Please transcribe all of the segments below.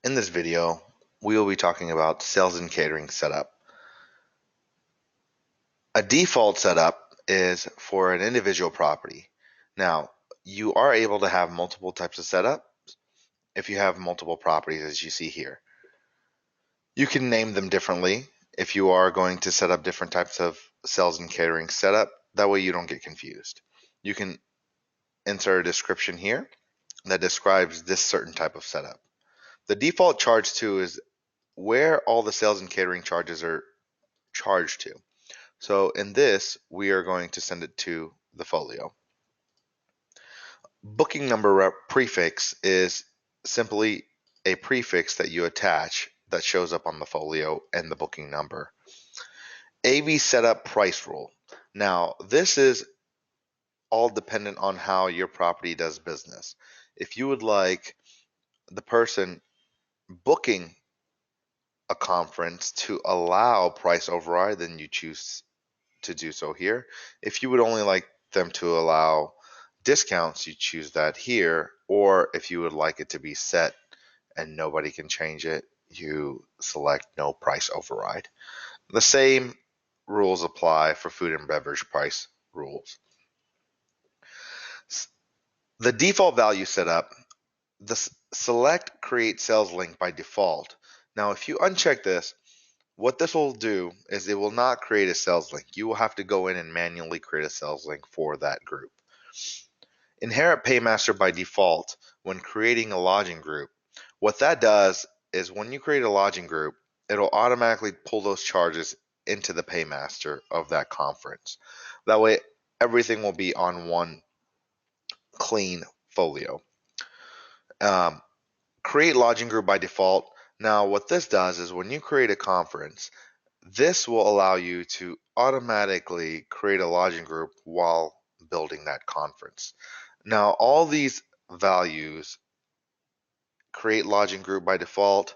In this video, we will be talking about sales and catering setup. A default setup is for an individual property. Now, you are able to have multiple types of setup if you have multiple properties, as you see here. You can name them differently if you are going to set up different types of sales and catering setup. That way you don't get confused. You can insert a description here that describes this certain type of setup. The default charge to is where all the sales and catering charges are charged to. So in this, we are going to send it to the folio. Booking number prefix is simply a prefix that you attach that shows up on the folio and the booking number. AV setup price rule. Now, this is all dependent on how your property does business. If you would like the person booking a conference to allow price override, then you choose to do so here. If you would only like them to allow discounts, you choose that here. Or if you would like it to be set and nobody can change it, you select no price override. The same rules apply for food and beverage price rules. The default value setup, the select create sales link by default. Now, if you uncheck this, what this will do is it will not create a sales link. You will have to go in and manually create a sales link for that group. Inherit Paymaster by default when creating a lodging group. What that does is when you create a lodging group, it'll automatically pull those charges into the Paymaster of that conference. That way, everything will be on one clean folio. Create lodging group by default. Now, what this does is when you create a conference, this will allow you to automatically create a lodging group while building that conference. Now, all these values, create lodging group by default,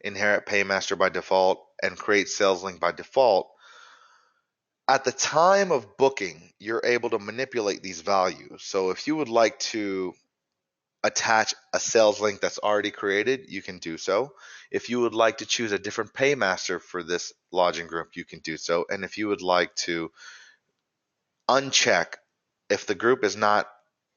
inherit paymaster by default, and create sales link by default, at the time of booking, you're able to manipulate these values. So if you would like to attach a sales link that's already created, you can do so. If you would like to choose a different paymaster for this lodging group, you can do so. And if you would like to uncheck if the group is not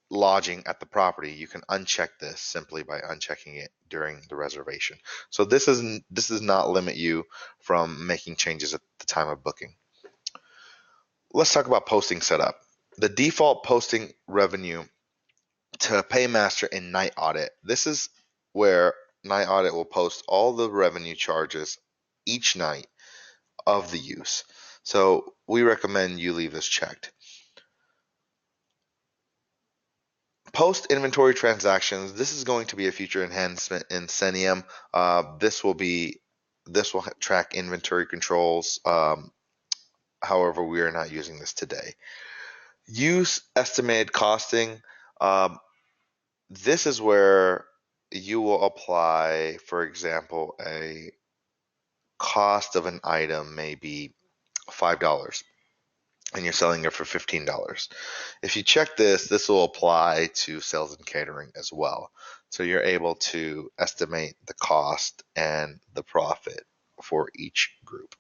lodging at the property, you can uncheck this simply by unchecking it during the reservation. So this does not limit you from making changes at the time of booking. Let's talk about posting setup. The default posting revenue to Paymaster in Night Audit. This is where Night Audit will post all the revenue charges each night of the use. So we recommend you leave this checked. Post inventory transactions. This is going to be a future enhancement in Cenium. This will track inventory controls. However, we are not using this today. Use estimated costing. This is where you will apply, for example, a cost of an item may be $5 and you're selling it for $15. If you check this, this will apply to sales and catering as well. So you're able to estimate the cost and the profit for each group.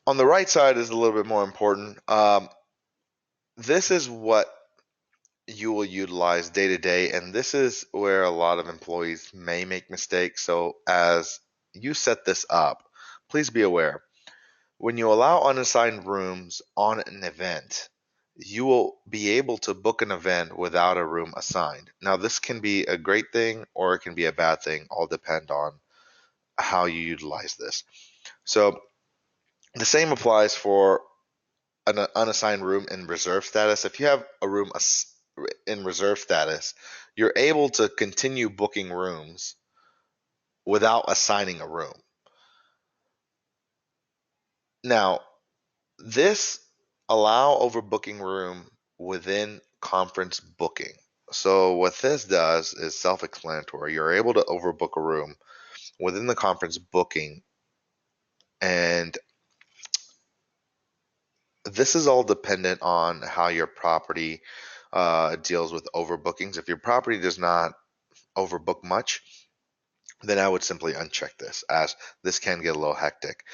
On the right side is a little bit more important. This is what you will utilize day to day, and this is where a lot of employees may make mistakes. So as you set this up, please be aware. When you allow unassigned rooms on an event, you will be able to book an event without a room assigned. Now, this can be a great thing or it can be a bad thing, all depend on how you utilize this. So the same applies for an unassigned room in reserve status. If you have a room in reserve status, you're able to continue booking rooms without assigning a room. Now, this allow overbooking room within conference booking. So what this does is self-explanatory. You're able to overbook a room within the conference booking, and this is all dependent on how your property deals with overbookings. If your property does not overbook much, then I would simply uncheck this, as this can get a little hectic.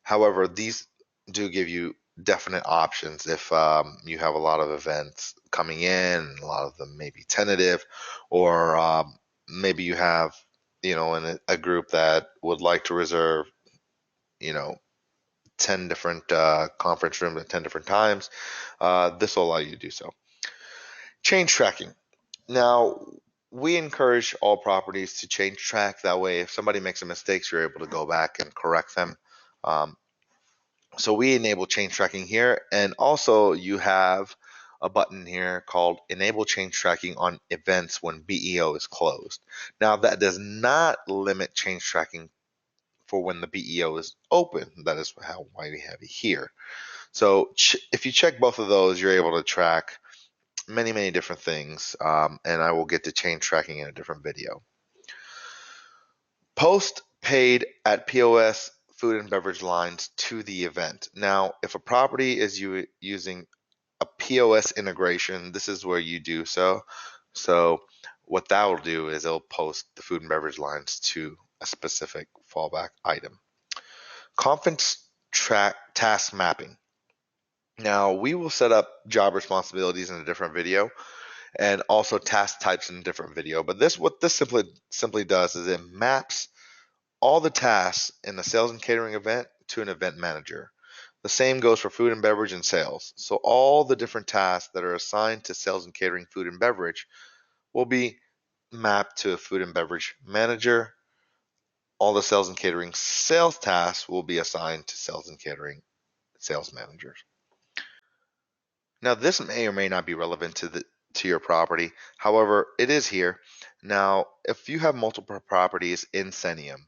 However, these do give you definite options if you have a lot of events coming in, a lot of them may be tentative, or maybe you have, a group that would like to reserve, you know, 10 different conference rooms at 10 different times. This will allow you to do so. Change tracking. Now, we encourage all properties to change track. That way, if somebody makes a mistake, you're able to go back and correct them. Um, so we enable change tracking here. And also you have a button here called enable change tracking on events when BEO is closed. Now that does not limit change tracking for when the BEO is open. That is why we have it here. So if you check both of those, you're able to track many, many different things. And I will get to change tracking in a different video. Post paid at POS food and beverage lines to the event. Now, if a property is using a POS integration, this is where you do so. So what that will do is it'll post the food and beverage lines to a specific fallback item. Conference track task mapping. Now we will set up job responsibilities in a different video and also task types in a different video. But what this simply does is it maps all the tasks in the sales and catering event to an event manager. The same goes for food and beverage and sales. So all the different tasks that are assigned to sales and catering, food and beverage will be mapped to a food and beverage manager. All the sales and catering sales tasks will be assigned to sales and catering sales managers. Now this may or may not be relevant to your property. However, it is here. Now, if you have multiple properties in Cenium,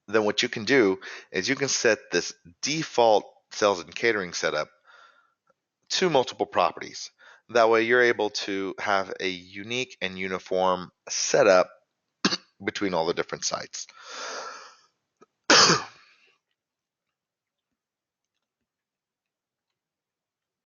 then what you can do is you can set this default sales and catering setup to multiple properties. That way you're able to have a unique and uniform setup between all the different sites.